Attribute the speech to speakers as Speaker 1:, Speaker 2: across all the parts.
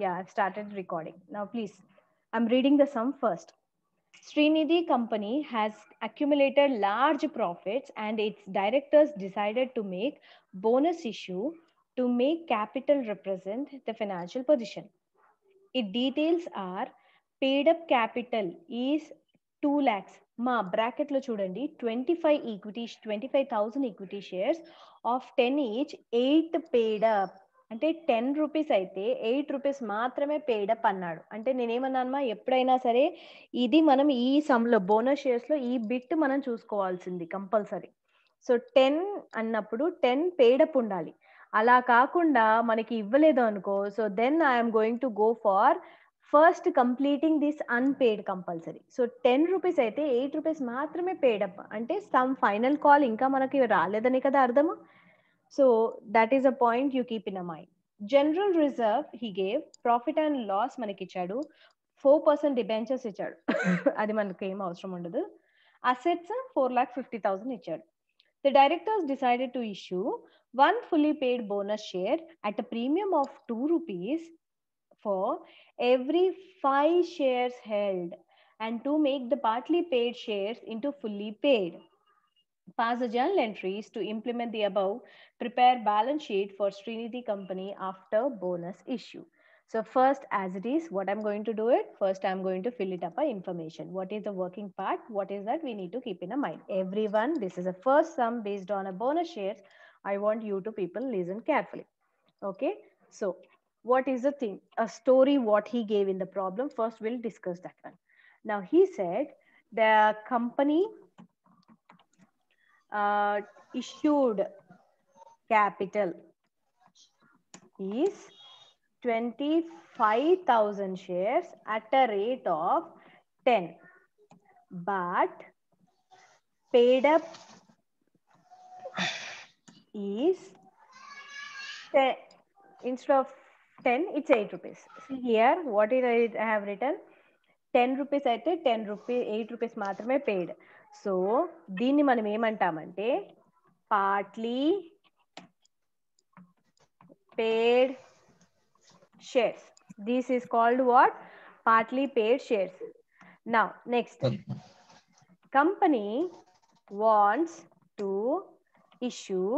Speaker 1: Yeah, I've started recording. Now, please, I'm reading the sum first. Srinidhi company has accumulated large profits and its directors decided to make bonus issue to make capital represent the financial position. Its details are paid up capital is 2 lakhs. మా బ్రాకెట్లో చూడండి 25,000 equity shares of 10 each 8 paid up. అంటే 10 rupees అయితే 8 rupees మాత్రమే paid up అన్నాడు. అంటే నేనేమన్నానమ్మా, ఎప్పుడైనా సరే ఇది మనం ఈ సమ్లో బోనస్ షేర్స్లో ఈ బిట్ మనం చూసుకోవాల్సింది కంపల్సరీ. సో 10 అన్నప్పుడు 10 paid up ఉండాలి. అలా కాకుండా మనకి ఇవ్వలేదు అనుకో, so then I'm going to go for first completing this unpaid compulsory. So 10 rupees అయితే 8 రూపీస్ మాత్రమే పేడ్ అప్, అంటే సమ్ ఫైనల్ కాల్ ఇంకా మనకి రాలేదని కదా అర్థము. So that is a point you keep in a mind. General reserve he gave, profit and loss మనకి ఇచ్చాడు, 4% డిబెంచర్స్ ఇచ్చాడు అది మనకి ఏం అవసరం ఉండదు. అసెట్స్ 4,50,000 ఇచ్చాడు. The directors decided to issue one fully paid bonus share at a premium of 2 rupees for every 5 shares held, and to make the partly paid shares into fully paid. Pass the journal entries to implement the above. Prepare balance sheet for Srinidhi company after bonus issue. So first, as it is, what I'm going to do it, first I'm going to fill it up by information. What is the working part? What is that we need to keep in mind? Everyone, this is a first sum based on a bonus shares. I want you to people listen carefully. Okay, so what is the thing? A story what he gave in the problem. First, we'll discuss that one. Now he said the company issued capital is 25,000 shares at a rate of 10, but paid up is 10, instead of 10 it's 8 rupees. See here what did I have written, 10 rupees అయితే 10 rupees 8 rupees మాత్రమే paid. So దీన్ని మనం ఏమంటామంటే partly paid shares. This is called what? Partly paid shares. Now next, company wants to issue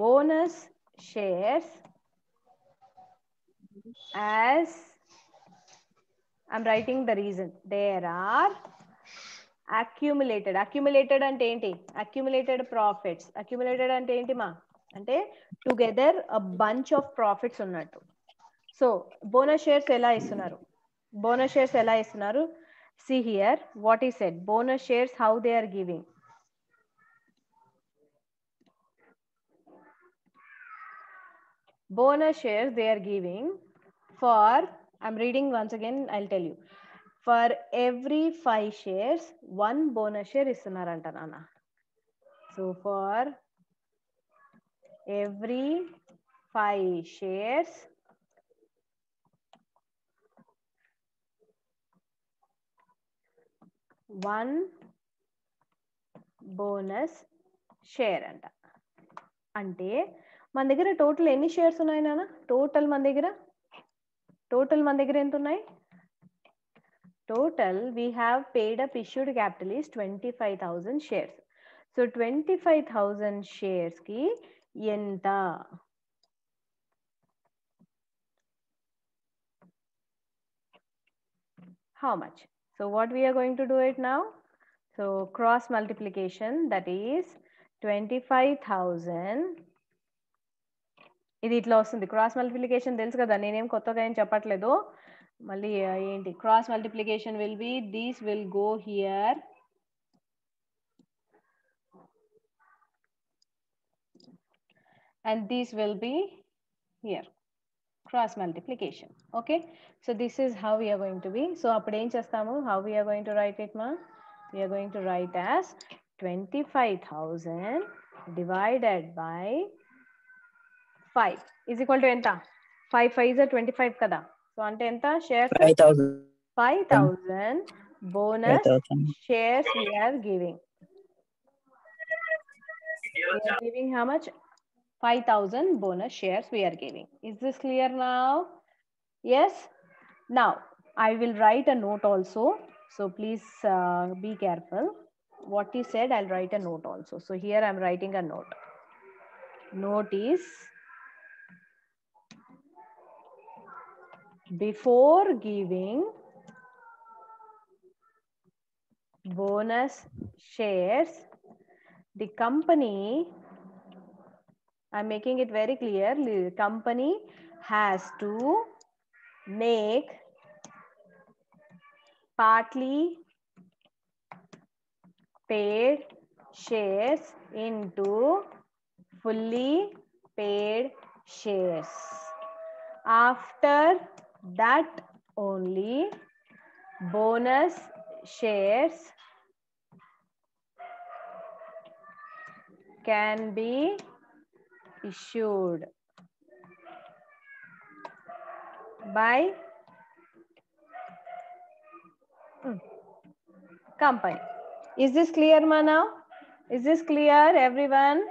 Speaker 1: bonus shares as, I'm writing the reason, there are accumulated అంటే ఏంటి, accumulated profits. accumulated అంటే ఏంటి మా, అంటే together a bunch of profits ఉన్నట్టు. So bonus shares ఎలా ఇస్తున్నారు, bonus shares ఎలా ఇస్తున్నారు, see here what he said, bonus shares how they are giving. Bonus shares they are giving for, I'm reading once again, I'll tell you, for every 5 shares 1 bonus share ఇస్తున్నారంట నాన్న. So for every 5 shares 1 bonus share అంట. అంటే మన దగ్గర total ఎన్ని shares ఉన్నాయి నాన్న, total మన దగ్గర ఎంత ఉన్నాయి, total we have paid up issued capital is 25,000 shares. So 25,000 shares ki enta, how much? So what we are going to do it now, so cross multiplication, that is 25,000, ఇది ఇట్లా వస్తుంది. Cross multiplication తెలుసు కదా, నేనేం కొత్తగా ఏం చెప్పట్లేదు. మళ్ళీ ఏంటి cross multiplication will be, these will go here, and these will be here. Cross multiplication. Okay, so this is how we are going to be. So appudu em chestamu, how we are going to write it ma, we are going to write as 25,000 divided by 5 is equal to enta, 5 5 is 25 kada. So ante enta shares 5,000 bonus
Speaker 2: 5,000.
Speaker 1: shares we are giving. We are giving how much, 5,000 bonus shares we are giving. Is this clear now? Yes. Now I will write a note also. So please be careful. What he said, I'll write a note also. So here I'm writing a note. Note is, before giving bonus shares, the company, I'm making it very clear, the company has to make partly paid shares into fully paid shares. After that only bonus shares can be issued by company. Is this clear, Mana? Is this clear, everyone?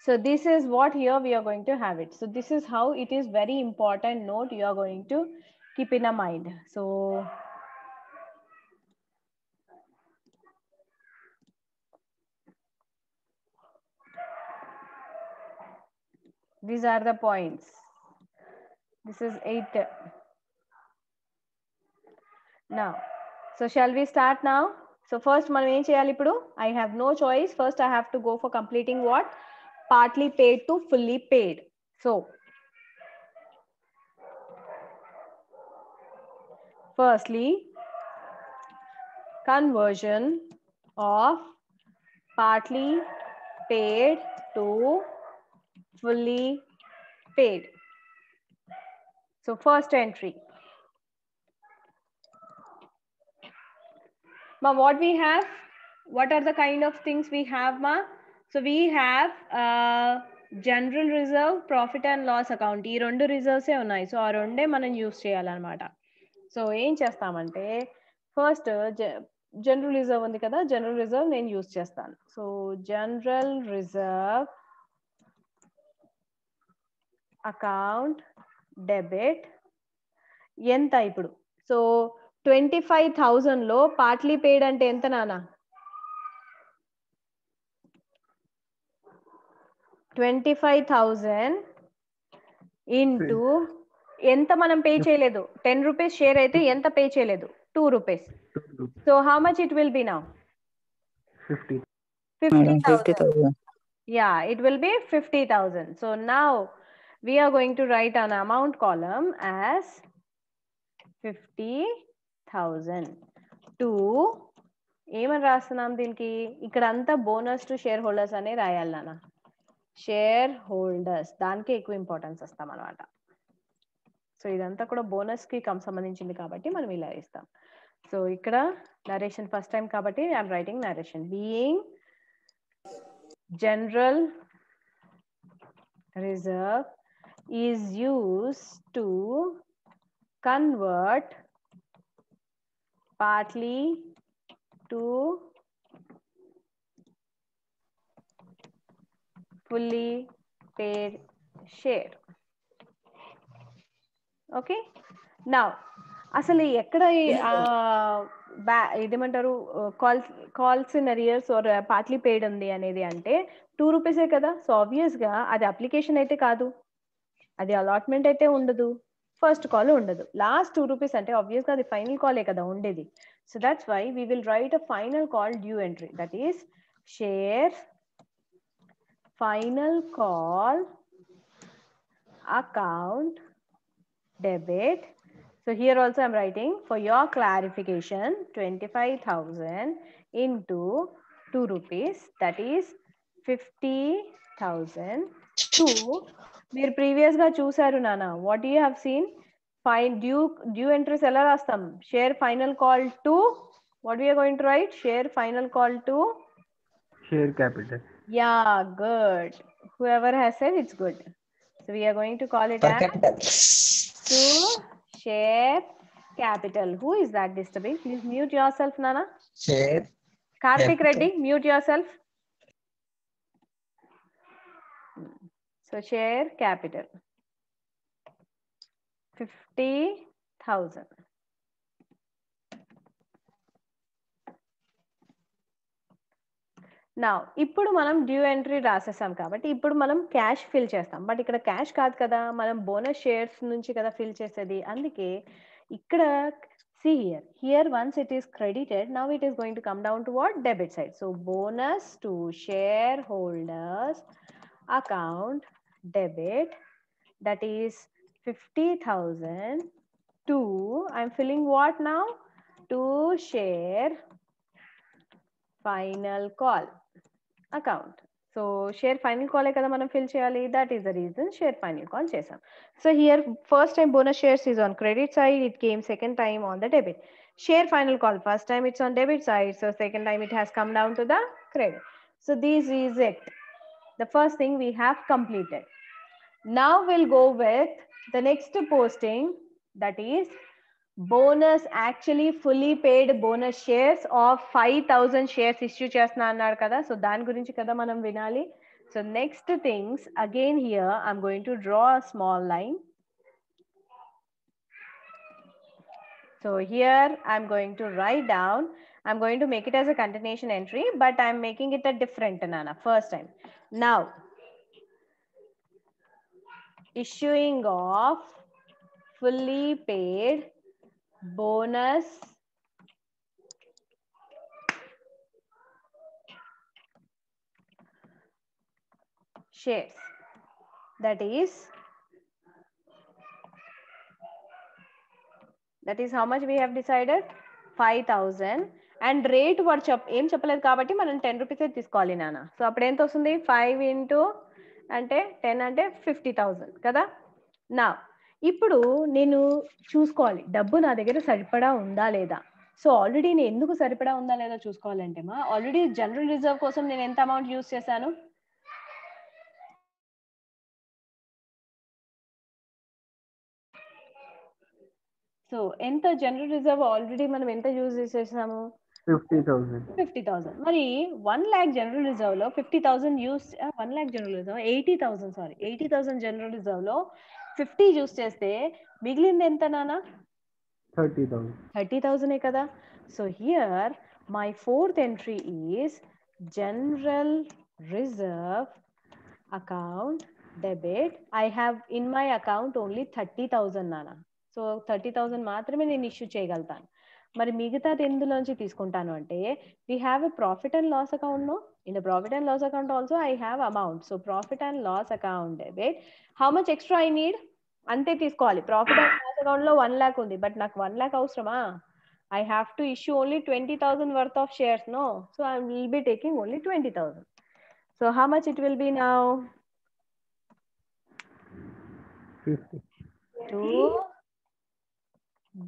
Speaker 1: So this is what here we are going to have it. So this is how it is very important note you are going to keep in a mind. So these are the points. This is 8. Now, so shall we start now? So first మనం ఏం చేయాలి ఇప్పుడు? I have no choice. First I have to go for completing what? Partly paid to fully paid. So firstly, conversion of partly paid to fully paid. So first entry. Ma, what we have? What are the kind of things we have, Ma? So we have general reserve, profit and loss account. ఈ రెండు reserves ఉన్నాయి. So ఆ రెండే మనం use చేయాలన్నమాట. So ఏం చేస్తామంటే first general reserve ఉంది కదా, జనరల్ రిజర్వ్ నేను యూస్ చేస్తాను. So general reserve account debit ఎంత ఇప్పుడు? సో 25,000 లో పార్ట్లీ పేడ్ అంటే ఎంత నానా? 25,000 ఇంటూ ఎంత మనం పే చేయలేదు? 10 రూపీస్ షేర్ అయితే ఎంత పే చేయలేదు? 2 rupees. So how much it will be now? 50,000. Yeah, it will be 50,000. So now we are going to write an amount column as 50,000 to ఏమని రాస్తున్నాం దీనికి? ఇక్కడ అంతా బోనస్ టు షేర్ హోల్డర్స్ అనే రాయాలి నాన్న. షేర్ హోల్డర్స్ దానికి ఎక్కువ ఇంపార్టెన్స్ ఇస్తాం అనమాట. సో ఇదంతా కూడా బోనస్ కి సంబంధించింది కాబట్టి మనం ఇలా ఇస్తాం. సో ఇక్కడ నరేషన్ ఫస్ట్ టైం కాబట్టి I'm writing narration. Being general reserve is used to convert partly to fully paid share. Okay, now అసలు ఎక్కడ ఇదేమంటారు calls in arrears are partly paid ఉంది అనేది అంటే 2 రూపీసే కదా. సో ఆబ్వియస్ గా అది అప్లికేషన్ అయితే కాదు, అది అలాట్మెంట్ అయితే ఉండదు, ఫస్ట్ కాల్ ఉండదు. లాస్ట్ 2 రూపీస్ అంటే ఆబ్వియస్ గా అది ఫైనల్ కాలే కదా ఉండేది. So that's why we will write a final call due entry, that is share final call account debit. So here also I'm writing for your clarification 25,000 into 2 rupees, that is 50,000 to మీరు previous గా చూసారు నాన్న. What you have seen? Due entries ఎలా రాస్తాం? Share final call to what we are going to write? Share final call to
Speaker 2: share capital.
Speaker 1: Yeah, good. Whoever has said it's good. So we are going to call it as to share capital. Who is that disturbing? Please mute yourself, Nana.
Speaker 3: Share
Speaker 1: Karthik
Speaker 3: capital.
Speaker 1: Reddy, mute yourself. So share capital 50,000. నా ఇప్పుడు మనం due entry రాసేసాం కాబట్టి ఇప్పుడు మనం cash fill చేస్తాం. But ఇక్కడ cash కాదు కదా, మనం బోనస్ షేర్స్ నుంచి కదా ఫిల్ చేసేది. అందుకే ఇక్కడ see here once it is credited, now it is going to come down to what? Debit side. So bonus to shareholders account debit, that is 50,000 to, I'm filling what now? To share final call account. So share final call kada manam fill cheyali. That is the reason share final call chesam. So here first time bonus shares is on credit side, it came second time on the debit. Share final call first time it's on debit side, so second time it has come down to the credit. So this is it, the first thing we have completed. Now we'll go with the next posting, that is bonus, actually fully paid bonus shares of 5,000 shares issue chestna annadu kada. So dan gurinchi kada manam vinali. So next things again, here I'm going to draw a small line. So here I'm going to write down, I'm going to make it as a continuation entry, but I'm making it a different nana first time. Now issuing of fully paid bonus shares, that is how much we have decided? 5,000. And rate what ఏం చెప్పలేదు కాబట్టి మనం 10 రూపీసే తీసుకోవాలి నాన్న. So అప్పుడు ఎంత వస్తుంది? 5 into అంటే 10 అంటే 50,000 కదా. నా ఇప్పుడు నేను చూసుకోవాలి డబ్బు నా దగ్గర సరిపడా ఉందా లేదా. సో ఆల్రెడీ నేను ఎందుకు సరిపడా ఉందా లేదా చూసుకోవాలంటే మా ఆల్రెడీ జనరల్ రిజర్వ్ కోసం నేను ఎంత అమౌంట్ యూజ్ చేశాను? సో ఎంత జనరల్ రిజర్వ్ ఆల్రెడీ మనం ఎంత యూజ్ చేసేసాము?
Speaker 2: 50,000.
Speaker 1: మరి 1 lakh జనరల్ రిజర్వ్ లో 50,000 use, 1 lakh general reserve 80,000, sorry 80,000 general reserve లో 50 యూస్ చేస్తే మిగిలింది ఎంత నానా? 30,000 కదా. So here my fourth entry is general reserve account debit. I have in my account only 30,000 నానా. సో 30,000 మాత్రమే నేను ఇష్యూ చేయగలుగుతాను. మరి మిగతాది ఎందులోంచి తీసుకుంటాను అంటే, we have a profit and loss account, no? In the profit and loss account also I have amount. So profit and loss account debit, how much extra I need? అంతే తీసుకోవాలి. Profit and loss account లో 1 lakh ఉంది, but నాకు 1 lakh అవసరమా? I have to issue only 20,000 worth of shares, no? So I will be taking only 20,000. So how much it will be now?
Speaker 2: 50.
Speaker 1: To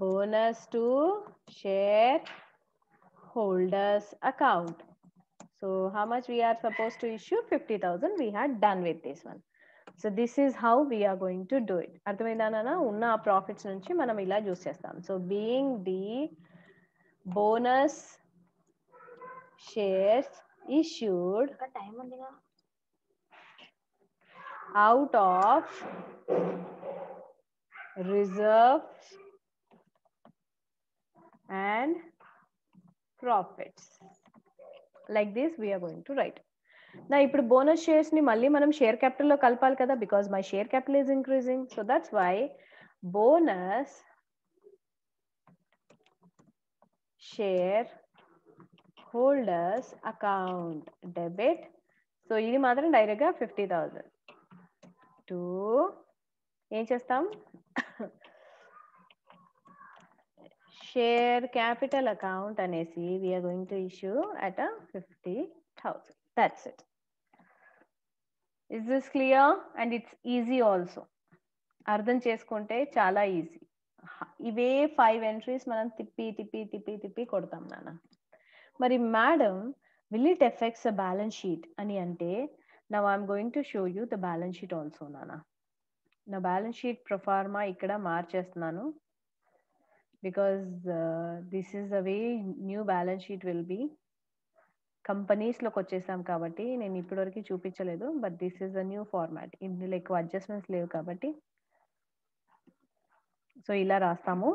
Speaker 1: bonus to share holders account. So how much we are supposed to issue? 50,000. We had done with this one. So this is how we are going to do it. అర్థమైందానా? ఉన్న ఆ profits నుంచి మనం ఇలా use చేస్తాం. So being the bonus shares issued out of reserves and profits, like this we are going to write. Now ఇప్పుడు bonus shares ని మళ్ళీ మనం షేర్ క్యాపిటల్ లో కలపాలి కదా, because my share capital is increasing. So that's why bonus share holders account debit. So ఇది మాత్రం direct గా 50,000 టు ఏం చేస్తాం? షేర్ క్యాపిటల్ అకౌంట్ అనేసి we are going to issue at a 50,000. That's it. Is this clear? And it's easy also. అర్థం చేసుకుంటే చాలా easy. ఇవే 5 ఎంట్రీస్ మనం తిప్పి తిప్పి తిప్పి తిప్పి కొడతాం నాన్న. మరి madam will it affects a balance sheet అని అంటే, now I'm going to show you the balance sheet also నాన్న. నా బ్యాలెన్స్ షీట్ ప్రొఫార్మా ఇక్కడ మార్చేస్తున్నాను, because this is the way new balance sheet will be కంపెనీస్లోకి వచ్చేసాం కాబట్టి నేను ఇప్పటివరకు చూపించలేదు, but this is a new format. ఇందులో ఎక్కువ అడ్జస్ట్మెంట్స్ లేవు కాబట్టి సో ఇలా రాస్తాము.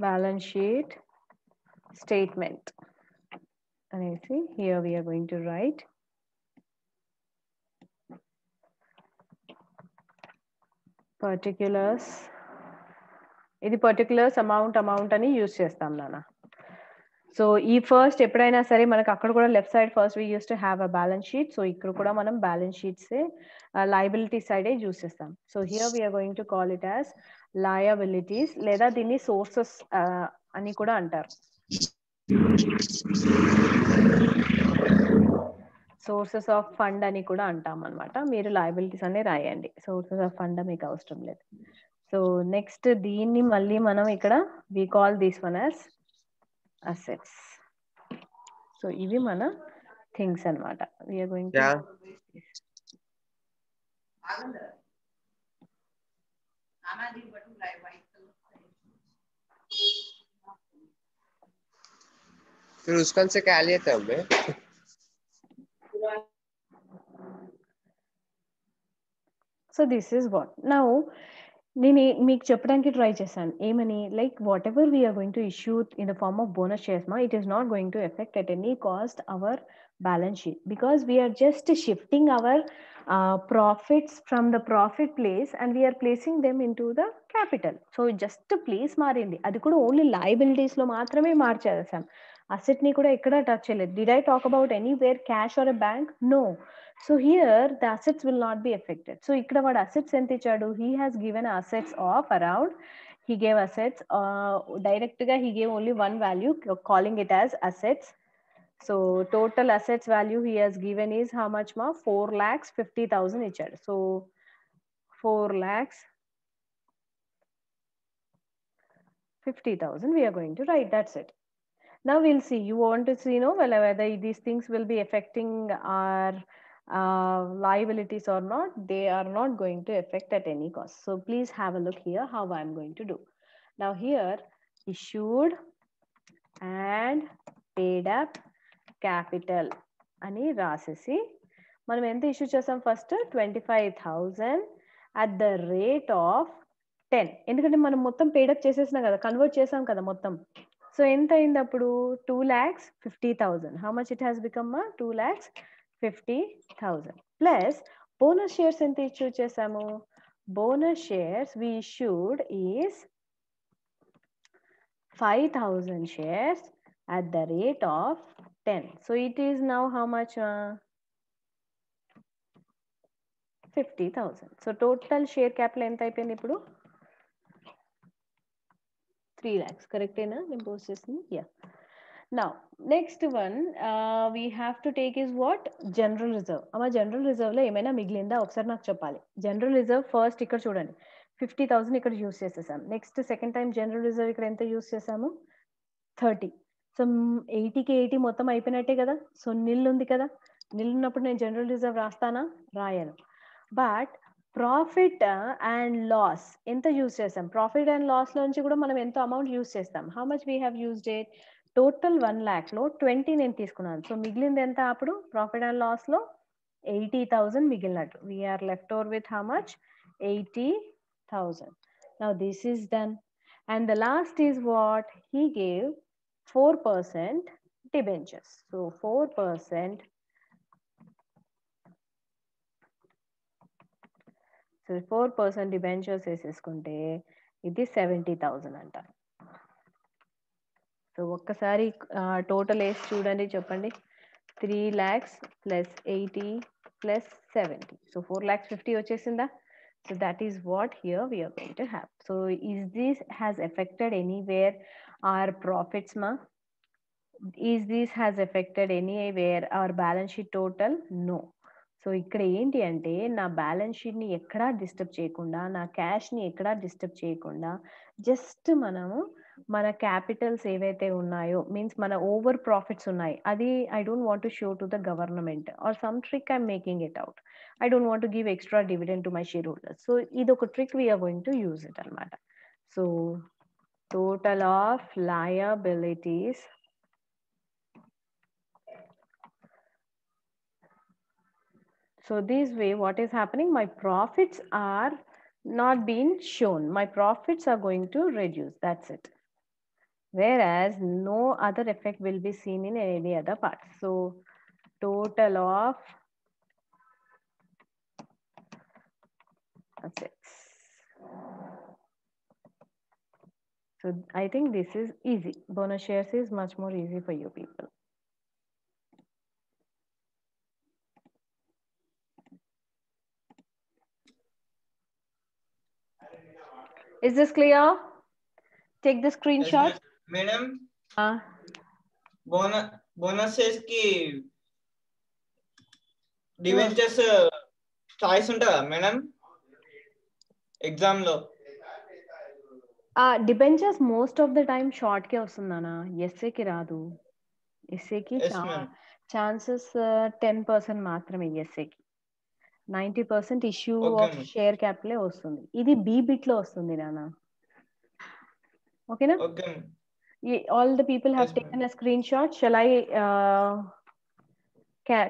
Speaker 1: బ్యాలెన్స్ షీట్ స్టేట్మెంట్ అనేసి here we are going to write particulars. ఇది పర్టిక్యులర్స్ అమౌంట్ అని యూజ్ చేస్తాం నాన్న. సో ఈ ఫస్ట్ ఎప్పుడైనా సరే మనకు అక్కడ కూడా left side first we use to have a balance sheet. So ఇక్కడ కూడా మనం బ్యాలెన్స్ షీట్స్ లయబిలిటీ సైడే యూజ్ చేస్తాం. So here we're going to call it as liabilities, లేదా దీన్ని సోర్సెస్ అని కూడా అంటారు. సోర్సెస్ ఆఫ్ ఫండ్ అని కూడా అంటాం అనమాట. మీరు లయబిలిటీస్ అనే రాయండి, సోర్సెస్ ఆఫ్ ఫండ్ మీకు అవసరం లేదు. సో నెక్స్ట్ దీన్ని మళ్ళీ మనం ఇక్కడ we call this one as assets. So ఇవి మన థింగ్స్ అనమాట. వీఆర్ గోయింగ్ టు
Speaker 3: फिर उसका से क्या लिया था हमें?
Speaker 1: So this is what now నేను మీకు చెప్పడానికి ట్రై చేశాను ఏమని, like whatever we are going to issue in the form of bonus shares మా, it is not going to affect at any cost our balance sheet, because we are just shifting our profits from the profit place and we are placing them into the capital. So just place మారింది, అది కూడా only liabilities లో మాత్రమే మార్చేసాం, asset ని కూడా ఎక్కడ touch చేయలేదు. Did I talk about anywhere cash or a bank? No. So here the assets will not be affected. So ఇక్కడ వాడు assets ఎంత ఇచ్చాడు, he has given assets of around, he gave assets direct గా he gave only one value, calling it as assets. So total assets value he has given is how much ma, 4,50,000 ichadu. So 4,50,000 we are going to write, that's it. Now we'll see, you want to see, whether these things will be affecting our liabilities or not. They are not going to affect at any cost. So please have a look here how I'm going to do. Now here issued and paid up capital అని రాసేసి మనం ఎంత issue చేసాం, first 25,000 at the rate of 10. ఎందుకంటే మనం మొత్తం paid-up చేసేసినాం కదా, convert చేసాం కదా మొత్తం. సో ఎంత అయింది అప్పుడు, 2,50,000. How much it has become 2,50,000 plus bonus shares ఎంత ఇష్యూ చేసాము, bonus shares we issued is 5,000 shares at the rate of 10. So it is now how much? 50,000. So total share capital ఎంత అయిపోయింది ఇప్పుడు, 3 lakhs. Correct ena నేను post చేసింది? Yeah. Now next one we have to take is what, general reserve. అమ్మా general reserve లో ఏమైనా మిగిలిందా ఒకసారి నాకు చెప్పాలి. general reserve ఫస్ట్ ఇక్కడ చూడండి 50,000 ఇక్కడ యూస్ చేసేసాం. Next second time general reserve ఇక్కడ ఎంత యూస్ చేసాము, 30. సో 80కి 80 మొత్తం అయిపోయినట్టే కదా. సో నిల్ ఉంది కదా, నిల్ ఉన్నప్పుడు నేను జనరల్ రిజర్వ్ రాస్తానా, రాయను. బట్ ప్రాఫిట్ అండ్ లాస్ ఎంత యూజ్ చేస్తాం, ప్రాఫిట్ అండ్ లాస్ లోంచి కూడా మనం ఎంతో అమౌంట్ యూజ్ చేస్తాం. How much we have used it, total 1 lakh లో 20 నేను తీసుకున్నాను. సో మిగిలింది ఎంత అప్పుడు, ప్రాఫిట్ అండ్ లాస్ లో 80,000 మిగిలినట్టు. We are left over with how much, 80,000. Now this is done. And the last is what, he gave 4% debentures. So 4%. So 4% debentures వేసేసుకుంటే ఇది 70,000 అంట. సో ఒక్కసారి టోటల్ వేసి చూడండి, చెప్పండి. 3 lakhs plus 80 plus 70. So 4,50,000 వచ్చేసిందా. So that is what here we are going to have. So is this has affected anywhere our profits ma? Is this has affected anywhere our balance sheet total? No. So ఇక్కడ ఏంటి అంటే నా balance షీట్ని ఎక్కడా disturb చేయకుండా, నా క్యాష్ని ఎక్కడా disturb చేయకుండా just మనము మన క్యాపిటల్స్ ఏవైతే ఉన్నాయో మీన్స్ మన ఓవర్ ప్రాఫిట్స్ ఉన్నాయి అది I don't want to show to the government or some trick I'm making it out I don't want to give extra dividend to my shareholders so ఇది ఒక trick we are going to use it అనమాట సో total of liabilities so this way what is happening, my profits are not being shown, my profits are going to reduce, that's it, whereas no other effect will be seen in any other part. So total of assets. So I think this is easy. Bonus shares is much more easy for you people. Is this clear? Take the screenshot.
Speaker 4: Yes, madam.
Speaker 1: Uh,
Speaker 4: bonuses కి debentures choice ఉంటుందా madam exam లో?
Speaker 1: Debentures most of the time short కే వస్తుందనా, ఎస్ఏకి రాదు. ఎస్ఏకి chances 10% మాత్రమే, ఎస్ఏకి 90% ఇష్యూ ఆఫ్ షేర్ క్యాపిటలే వస్తుంది. ఇది బి బిట్ లో వస్తుంది నానా. ఓకేనా? All the people have taken a screenshot. Shall I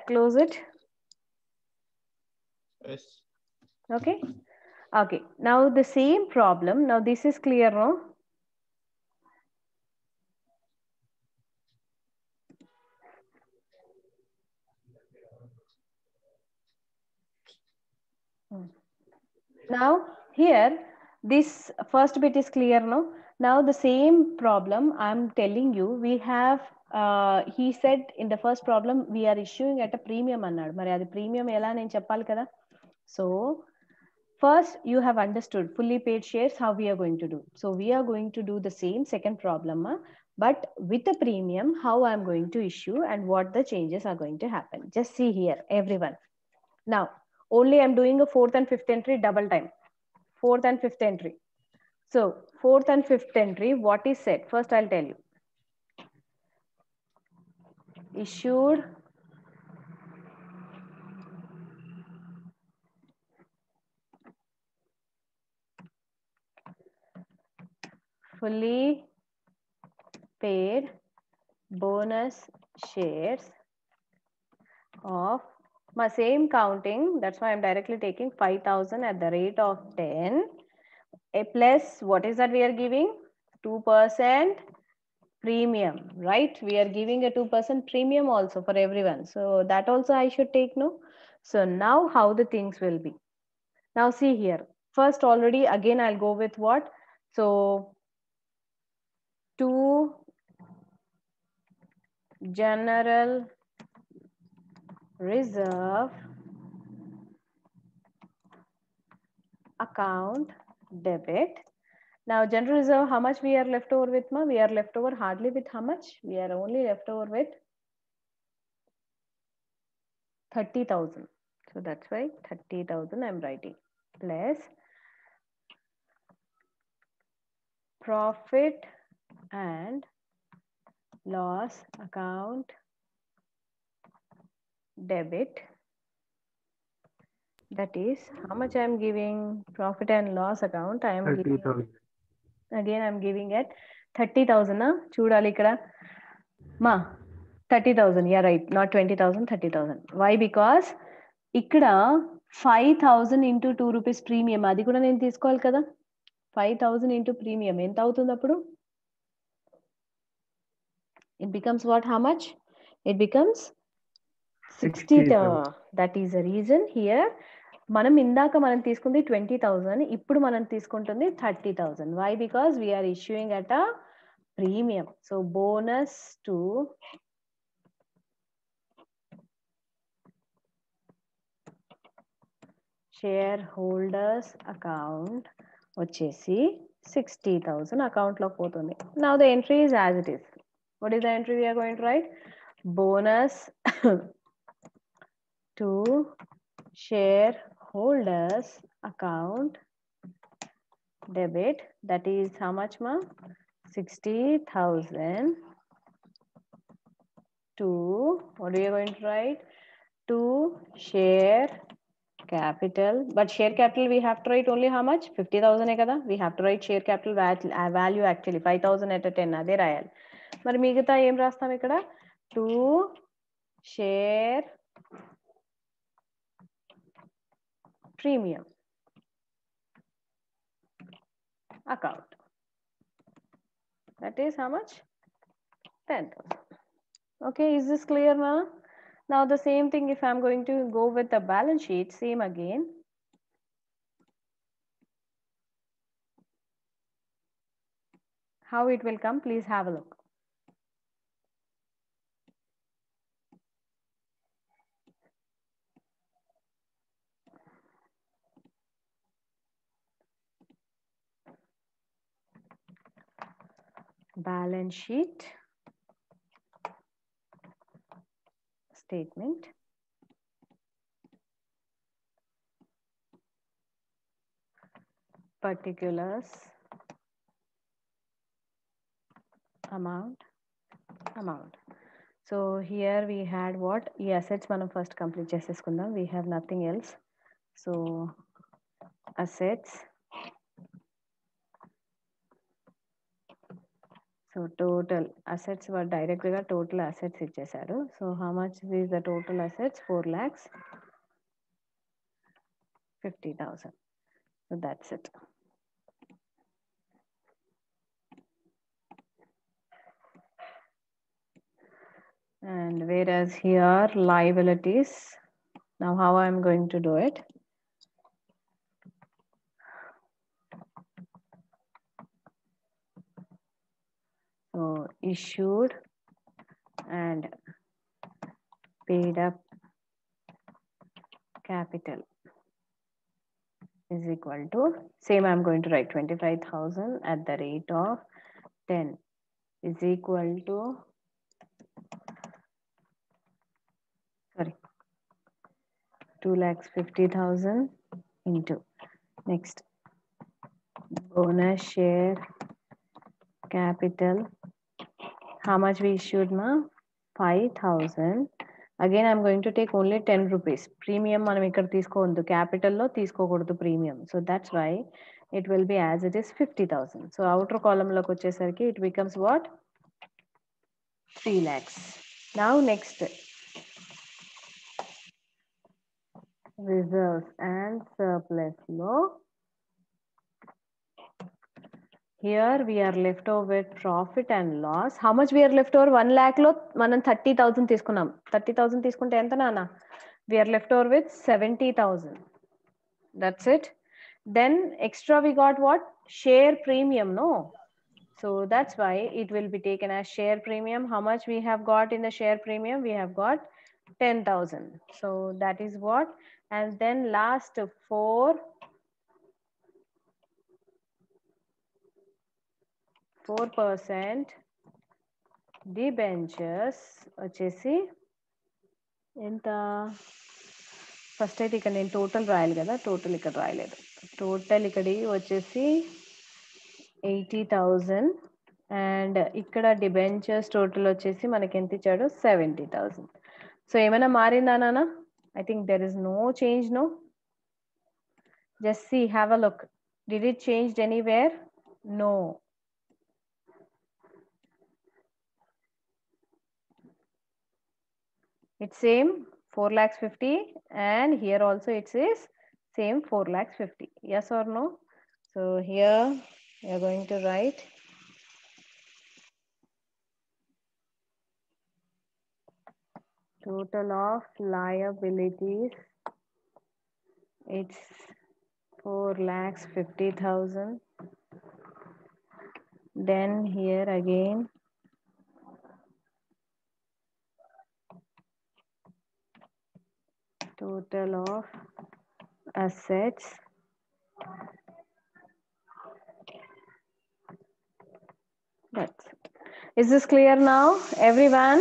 Speaker 1: close it?
Speaker 4: Yes.
Speaker 1: Okay. Okay. Now the same problem. Now this is clear, no? Now here this first bit is clear, no? Now the same problem I'm telling you, we have he said in the first problem we are issuing at a premium annadu. Mari adi premium ela nenu cheppali kada. So first you have understood fully paid shares how we are going to do. So we are going to do the same second problem, but with a premium, how I'm going to issue and what the changes are going to happen. Just see here everyone. Now only I'm doing a fourth and fifth entry double time. Fourth and fifth entry. So fourth and fifth entry, what is said? First I'll tell you. Issued fully paid bonus shares of my same counting. That's why I'm directly taking 5,000 at the rate of 10. A plus what is that we are giving? 2% premium, right? We are giving a 2% premium also for everyone. So that also I should take, no? So now how the things will be. Now see here. First already again I'll go with what? So to general reserve account debit. Now general reserve, how much we are left over with, ma? We are left over hardly with how much? We are only left over with 30,000. So that's why 30,000 I'm writing, plus profit and loss account debit. That is how much I am giving. Profit and loss account I am
Speaker 2: 30,000.
Speaker 1: giving. Again I'm giving at 30,000. Chudali ikkada ma 30,000. Yeah, right. Not 20,000, 30,000. Why? Because ikkada 5,000 into 2 rupees premium. Adi kuda nenu teesukovali kada. 5,000 into premium. Enta avutundi appudu? It becomes what? How much? It becomes 60,000. That is the reason here. మనం ఇందాక మనం తీసుకుంది 20,000, ఇప్పుడు మనం తీసుకుంటుంది 30,000. Why? Because we are issuing at a premium. So bonus to shareholders account వచ్చేసి 60,000 account లో పోతుంది. Now the entry is as it is. What is the entry we are going to write? Bonus to shareholders account debit. That is how much, ma? 60,000 to, what are you going to write? To share capital. But share capital we have to write only how much? 50,000 kada. We have to write share capital value actually 5,000 at a 10 అదే రాయాలి. మరి మిగతా ఏం రాస్తాం ఇక్కడ? To share premium account. That is how much? 10,000. Okay, is this clear now? Now the same thing if I'm going to go with the balance sheet, same again. How it will come, please have a look. Balance sheet statement. Particulars. Amount. So here we had what? ఈ assets మనం first complete చేసేసుకుందాం. We have nothing else. So assets. So total assets were directly గా total assets ఇచ్చేసారు. So how much is the total assets? 4,50,000. So that's it. And whereas here liabilities, now how I'm going to do it? So issued and paid up capital is equal to, same I'm going to write 25,000 at the rate of 10 is equal to, sorry, 2,50,000 into, next, bonus share capital. How much we issued na? 5,000. Again I'm going to take only 10 rupees. Premium మనం ఇక్కడ తీసుకోవద్దు, capital లో తీసుకోకూడదు premium. So that's why it will be as it is 50,000. So outer column లోకి వచ్చేసరికి it becomes what? 3 lakhs. Now next, reserves and surplus లో, here we are left over with profit and loss. How much we are left over? 1 lakh లో మనం 30,000 తీసుకున్నాం. 30,000 తీసుకుంటే ఎంత నాన్న? We are left over with 70,000. That's it. Then extra we got what? Share premium, no? So that's why it will be taken as share premium. How much we have got in the share premium? We have got 10,000. So that is what. And then last 4% debentures వచ్చేసి ఎంత? First అయితే ఇక్కడ నేను total రాయాలి కదా, total ఇక్కడ రాయలేదు. Total ఇక్కడి వచ్చేసి 80,000 అండ్ ఇక్కడ డిబెంచర్స్ టోటల్ వచ్చేసి మనకి ఎంత ఇచ్చాడు? 70,000. సో ఏమైనా మారిందా నాన్న? I think there is no change, no? Just see, have a look. Did it change anywhere? No. It's same 4,50,000 and here also it says same 4,50,000. Yes or no? So here we are going to write total of liabilities. It's 4,50,000. Then here again total of assets. That's it. Is this clear now, everyone?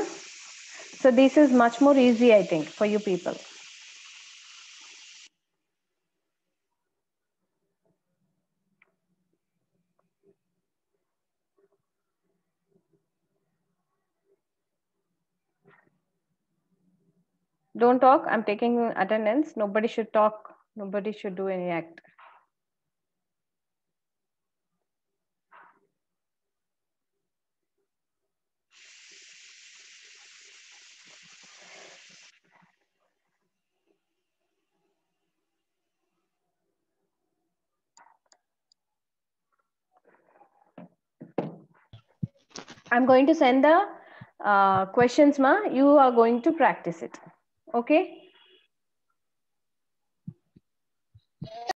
Speaker 1: So this is much more easy, I think, for you people. Don't talk. I'm taking attendance. Nobody should talk. Nobody should do any act. I'm going to send the questions, ma. You are going to practice it. Okay?